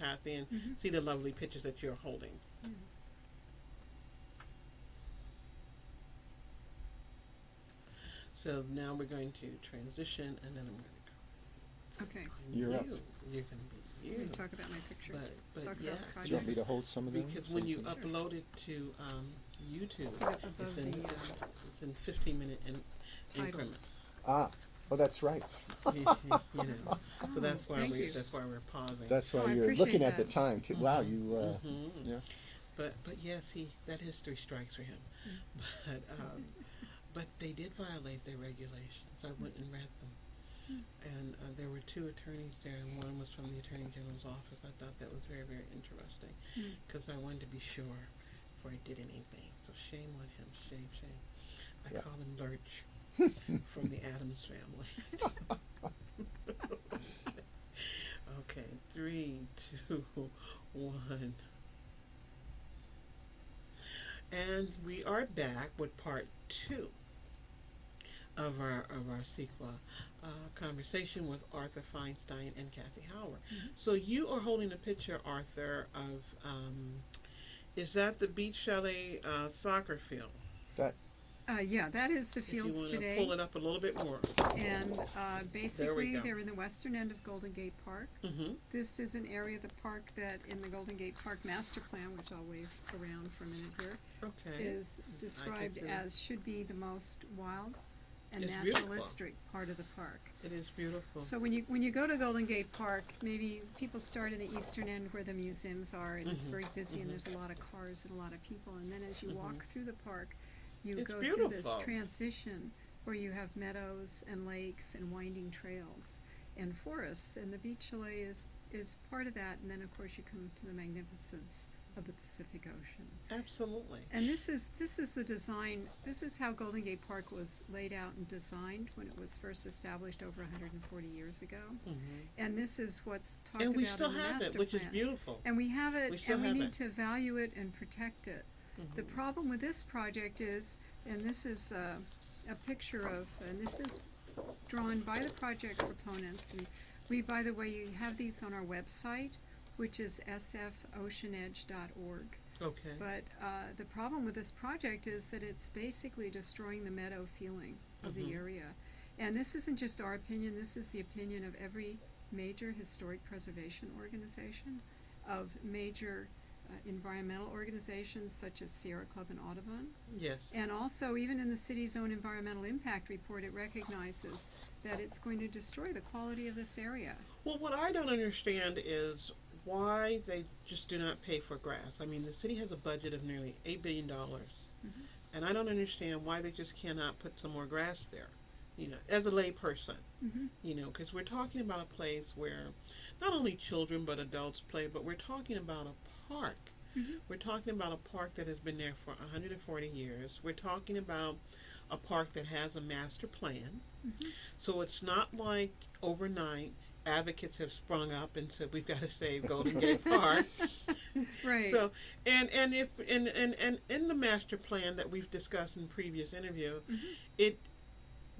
Kathy, and see the lovely pictures that you're holding. So now we're going to transition, and then I'm going to Okay. go. You're up. You're going to be I'm you. going to talk about my pictures. But talk yeah, about Do you want me projects. to hold some of them? because so when you can- Sure. upload it to YouTube, Put it it's above in the it's in 15-minute increments. titles. Oh, that's right. You know, so that's why thank you. we're pausing. That's why Oh, I you're appreciate looking at the that. time too. Wow, you. Mhm. Yeah. But yes, that is 3 strikes for him. But but they did violate their regulations. I went and read them, and there were 2 attorneys there, and one was from the Attorney General's office. I thought that was very, very interesting because I wanted to be sure before I did anything. So shame on him, shame. I Yeah. call him Lurch from the Addams Family. Okay, 3, 2, 1. And we are back with part 2 of our sequel conversation with Arthur Feinstein and Kathy Howard. So you are holding a picture, Arthur, of is that the Beach Chalet soccer field? That. Yeah, that is the If you fields want to today. pull it up a little bit more. And basically, go. they're in the western end of Golden Gate Park. Mm-hmm. This is an area of the park that, in the Golden Gate Park Master Plan, which I'll wave around for a minute here, Okay. is described see. as should be the most wild and It's beautiful. naturalistic part of the park. It is beautiful. So when you go to Golden Gate Park, maybe people start in the eastern end where the museums are, and it's very busy, and there's a lot of cars and a lot of people. And then as you walk through the park, you It's go through this beautiful. transition where you have meadows and lakes and winding trails and forests, and the Beach Chalet is part of that. And then of course you come to the magnificence of the Pacific Ocean. Absolutely. And this is the design. This is how Golden Gate Park was laid out and designed when it was first established over 140 years ago. And this is what's talked And we about still in the have master it, which plan. is beautiful. And we have it, We still and we have need it. to value it and protect it. The problem with this project is, and this is a picture of, and this is drawn by the project proponents, and we, by the way, you have these on our website, which is sfoceanedge.org. Okay. But the problem with this project is that it's basically destroying the meadow feeling of the area. And this isn't just our opinion, this is the opinion of every major historic preservation organization, of major environmental organizations such as Sierra Club and Audubon. Yes. And also, even in the city's own environmental impact report, it recognizes that it's going to destroy the quality of this area. Well, what I don't understand is why they just do not pay for grass. I mean, the city has a budget of nearly $8 billion, and I don't understand why they just cannot put some more grass there. You know, as a lay person, you know, because we're talking about a place where not only children but adults play, but we're talking about a park. We're talking about a park that has been there for 140 years. We're talking about a park that has a master plan. So it's not like overnight advocates have sprung up and said we've got to save Golden Gate Park. Right. So and if and in the master plan that we've discussed in previous interview,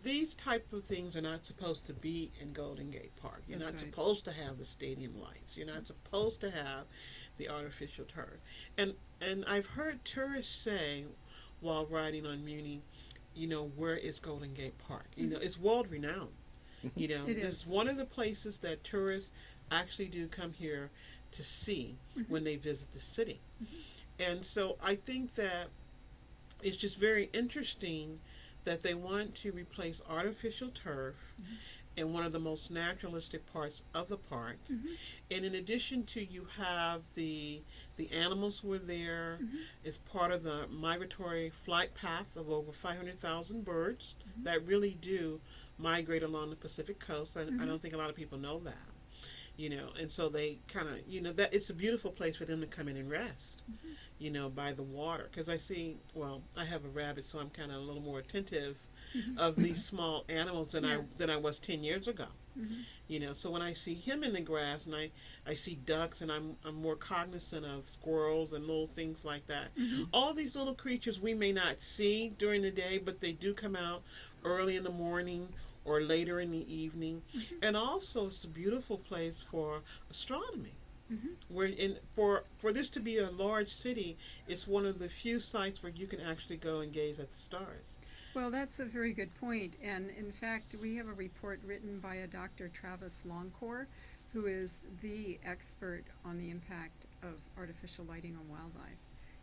these type of things are not supposed to be in Golden Gate Park. You're That's not right. supposed to have the stadium lights. You're not supposed to have the artificial turf. And I've heard tourists say while riding on Muni, you know, where is Golden Gate Park? You know, it's world renowned. You know, It it's is. one of the places that tourists actually do come here to see when they visit the city. And so I think that it's just very interesting that they want to replace artificial turf in one of the most naturalistic parts of the park. And in addition to, you have the animals were there. It's part of the migratory flight path of over 500,000 birds that really do migrate along the Pacific coast. I don't think a lot of people know that. You know, and so they kind of, you know, that it's a beautiful place for them to come in and rest, you know, by the water. Because I see, well, I have a rabbit, so I'm kind of a little more attentive of these small animals than I was 10 years ago. You know, so when I see him in the grass, and I see ducks, and I'm more cognizant of squirrels and little things like that. All these little creatures we may not see during the day, but they do come out early in the morning or later in the evening. And also it's a beautiful place for astronomy. Where for this to be a large city, it's one of the few sites where you can actually go and gaze at the stars. Well, that's a very good point. And in fact, we have a report written by a Dr. Travis Longcore, who is the expert on the impact of artificial lighting on wildlife.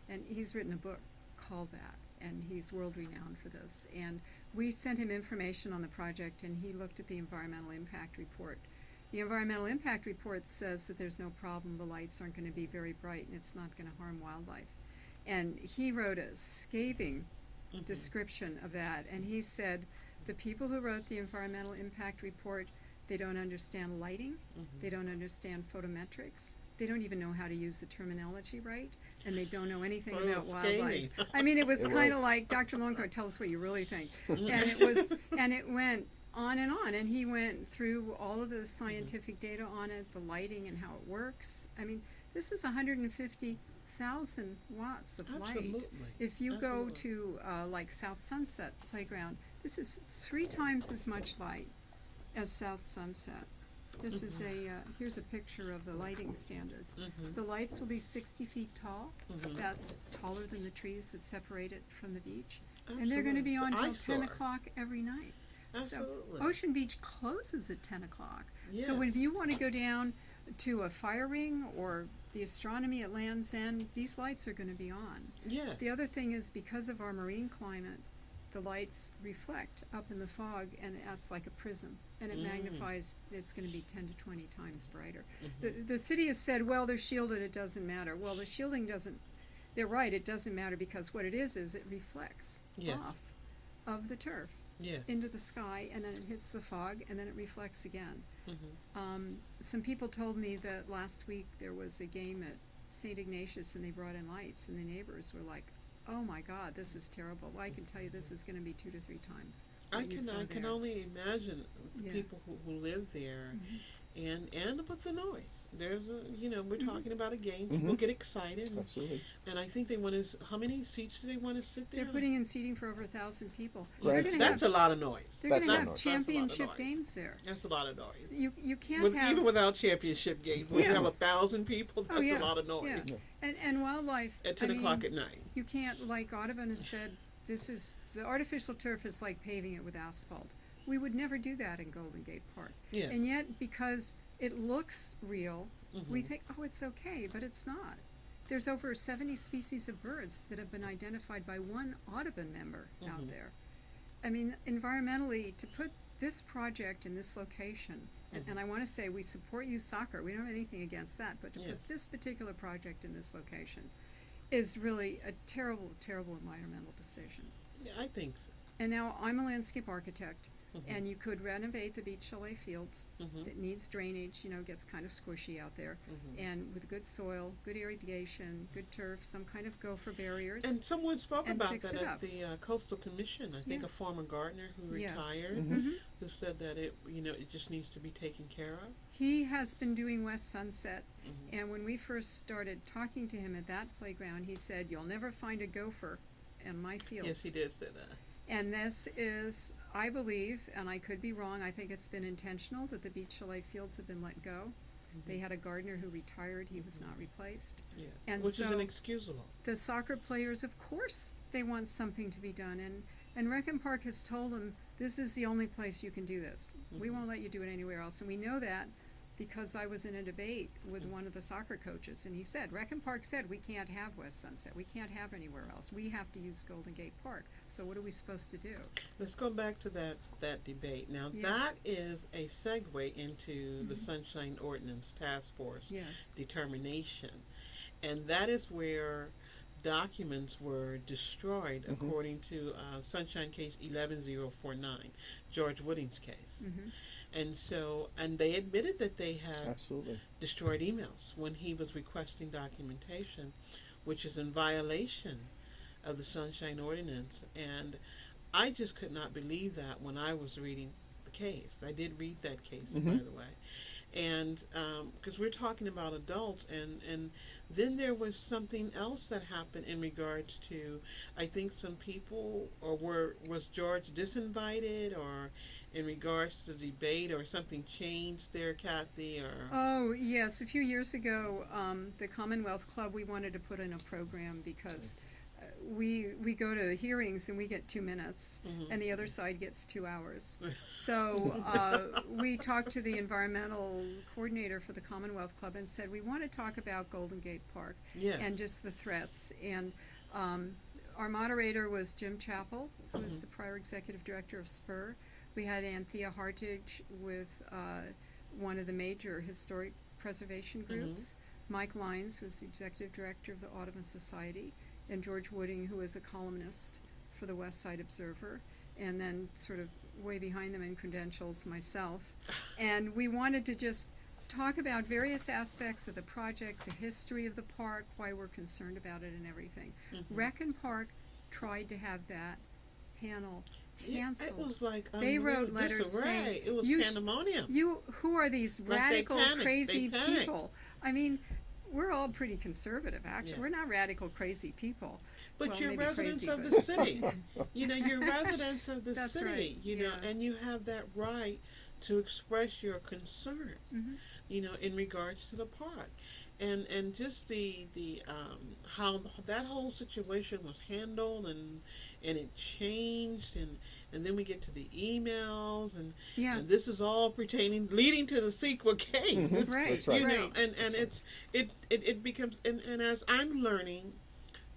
And he's written a book called that, and he's world renowned for this. And we sent him information on the project, and he looked at the environmental impact report. The environmental impact report says that there's no problem, the lights aren't going to be very bright, and it's not going to harm wildlife. And he wrote a scathing description of that, and he said the people who wrote the environmental impact report, they don't understand lighting, they don't understand photometrics, they don't even know how to use the terminology right, and they don't know anything So it about was wildlife. scathing. I mean, it was It kind of was. like, Dr. Longcore, tell us what you really think. And it went on, and he went through all of the scientific data on it, the lighting and how it works. I mean, this is 150,000 watts of light. Absolutely. If you go Absolutely. to like South Sunset Playground, this is 3 times as much light as South Sunset. This is here's a picture of the lighting standards. The lights will be 60 feet tall. That's taller than the trees that separate it from the beach. And they're going to be on The till eyesore. 10 o'clock every night. Absolutely. So Ocean Beach closes at 10 o'clock. So Yes. if you want to go down to a fire ring or the astronomy at Land's End, these lights are going to be on. Yeah. The other thing is, because of our marine climate, the lights reflect up in the fog, and it acts like a prism, and it magnifies. It's going to be 10 to 20 times brighter. The city has said, well, they're shielded, it doesn't matter. Well, the shielding doesn't, they're right, it doesn't matter, because what it is it reflects Yes. off of the turf Yeah. into the sky, and then it hits the fog, and then it reflects again. Some people told me that last week there was a game at St. Ignatius, and they brought in lights, and the neighbors were like, oh my God, this is terrible. Well, I can tell you this is going to be 2 to 3 times what you saw I can there. only imagine the Yeah. people who live there, and with the noise. There's we're talking about a game. People get excited, Absolutely. and I think they want to. How many seats do they want to sit there? They're putting in seating for over 1,000 people. Right. They're That's going a lot of noise. to That's a lot have of noise. championship That's a lot of games there. That's a lot of noise. You can't have Even without championship games, when you Yeah. have 1,000 people, that's yeah, a lot of noise. yeah. And wildlife At 10 o'clock at night. You can't, like Audubon has said, the artificial turf is like paving it with asphalt. We would never do that in Golden Gate Park. Yes. And yet, because it looks real, we Mhm. think, oh, it's okay, but it's not. There's over 70 species of birds that have been identified by one Audubon member out there. I mean, environmentally, to put this project in this location, and I want to say we support youth soccer, we don't have anything against that, but to Yes. put this particular project in this location is really a terrible, terrible environmental decision. Yeah, I think so. And now I'm a landscape architect, and you could renovate the Beach Chalet fields that needs drainage, gets kind of squishy out there, and with good soil, good irrigation, good turf, some kind of gopher barriers. And someone spoke And about fix that it at up. the Coastal Commission. I think Yeah. a former gardener who Yes. retired, Mhm. who said that it just needs to be taken care of. He has been doing West Sunset, and when we first started talking to him at that playground, he said, you'll never find a gopher in my fields. Yes, he did say that. And this is, I believe, and I could be wrong, I think it's been intentional that the Beach Chalet fields have been let go. They had a gardener who retired, he was not replaced. Yes. And Which is so- inexcusable. The soccer players, of course, they want something to be done, and Reckham Park has told them, this is the only place you can do this. We won't let you do it anywhere else, and we know that because I was in a debate with one of the soccer coaches, and he said, Reckham Park said we can't have West Sunset, we can't have anywhere else, we have to use Golden Gate Park, so what are we supposed to do? Let's go back to that debate. Now, Yeah. that is a segue into the Sunshine Ordinance Task Force Yes. determination. And that is where documents were destroyed according to Sunshine Case 11049, George Wooding's case. And they admitted that they had Absolutely. destroyed emails when he was requesting documentation, which is in violation of the Sunshine Ordinance. And I just could not believe that when I was reading the case. I did read that case, by the way. And because we're talking about adults, and then there was something else that happened in regards to, I think some people, or was George disinvited, or in regards to debate, or something changed there, Kathy, or? Oh, yes. A few years ago, the Commonwealth Club, we wanted to put in a program because we go to hearings and we get 2 minutes, and the other side gets 2 hours. So we talked to the environmental coordinator for the Commonwealth Club and said, we want to talk about Golden Gate Park Yes. and just the threats. And our moderator was Jim Chappell, who was the prior executive director of Spur. We had Anthea Hartage with one of the major historic preservation groups. Mike Lyons was the executive director of the Audubon Society, and George Wooding, who is a columnist for the West Side Observer, and then sort of way behind them in credentials, myself. And we wanted to just talk about various aspects of the project, the history of the park, why we're concerned about it, and everything. Rec and Park tried to have that panel canceled. It was like They wrote letters disarray. saying, It was pandemonium. who are these Like, they radical, panicked. crazy They panicked. people? I mean, we're all pretty conservative, actually. Yeah. We're not radical, crazy people. But Well, you're maybe residents crazy, of but- the city. You're residents of the That's city, right, know, yeah. and you have that right to express your concern, in regards to the park. And just the how that whole situation was handled, and it changed, and then we get to the emails, and Yeah. and this is all leading to the sequel case. This- Right, That's right. and it becomes, and as I'm learning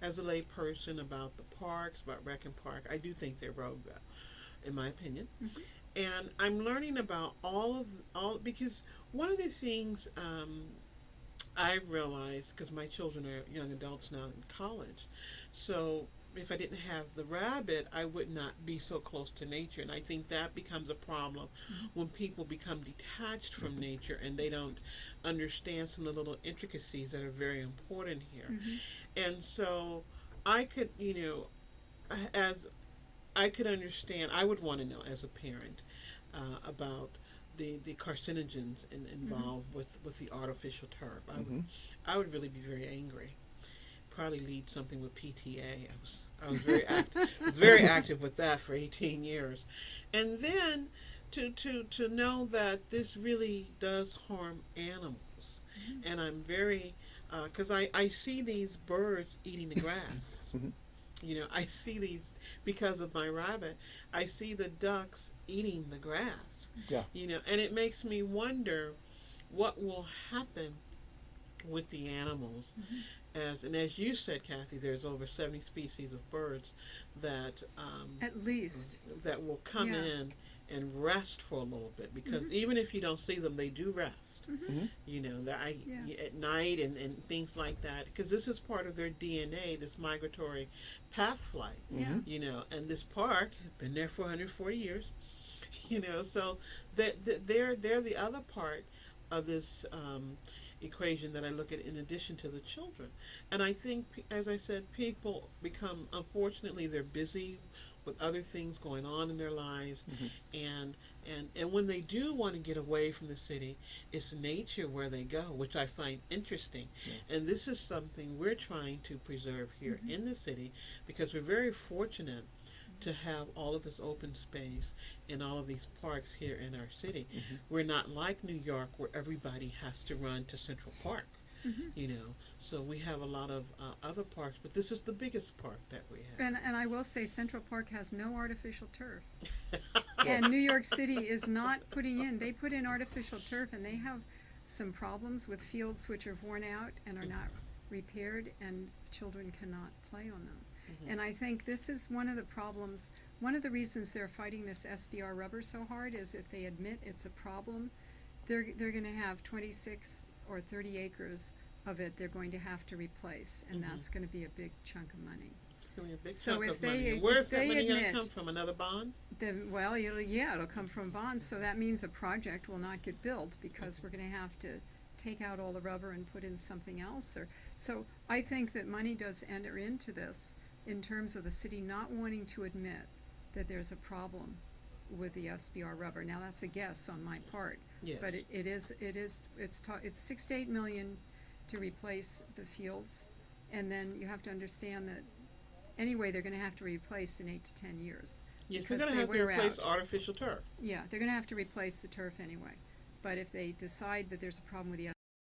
as a lay person about the parks, about Rec and Park, I do think they're rogue, though, in my opinion. And I'm learning about all because one of the things I realized, because my children are young adults now in college, so if I didn't have the rabbit, I would not be so close to nature. And I think that becomes a problem when people become detached from nature and they don't understand some of the little intricacies that are very important here. And so I could, as I could understand, I would want to know as a parent about the carcinogens involved with the artificial turf. I would really be very angry. Probably lead something with PTA. I was very very active with that for 18 years, and then to know that this really does harm animals, and I'm very because I see these birds eating the grass. I see these because of my rabbit. I see the ducks eating the grass. Yeah. And it makes me wonder what will happen with the animals. As you said, Kathy, there's over 70 species of birds that At least. that will come Yeah. in and rest for a little bit, because even if you don't see them, they do rest. At night and things like that, because this is part of their DNA, this migratory path flight. And this park has been there for 140 years. So they're the other part of this equation that I look at in addition to the children. And I think, as I said, people become, unfortunately, they're busy with other things going on in their lives, and when they do want to get away from the city, it's nature where they go, which I find interesting. And this is something we're trying to preserve here in the city, because we're very fortunate to have all of this open space and all of these parks here in our city. We're not like New York, where everybody has to run to Central Park. So we have a lot of other parks, but this is the biggest park that we have. And I will say Central Park has no artificial turf. And New York City is not putting in. They put in artificial turf, and they have some problems with fields which are worn out and are not repaired, and children cannot play on them. And I think this is one of the problems. One of the reasons they're fighting this SBR rubber so hard is if they admit it's a problem, they're going to have 26 or 30 acres of it they're going to have to replace, and that's going to be a big chunk of money. It's going to be a big So chunk if of they- money. And if where's that they money going to admit- come from? Another bond? Then, well, it'll come from bonds, so that means a project will not get built because we're going to have to take out all the rubber and put in something else. So I think that money does enter into this in terms of the city not wanting to admit that there's a problem with the SBR rubber. Now that's a guess on my part, Yes. but it's 6 to 8 million to replace the fields, and then you have to understand that anyway they're going to have to replace in 8 to 10 years. Yes, they're because going to they have to wear replace out. artificial turf. Yeah, they're going to have to replace the turf anyway. But if they decide that there's a problem with the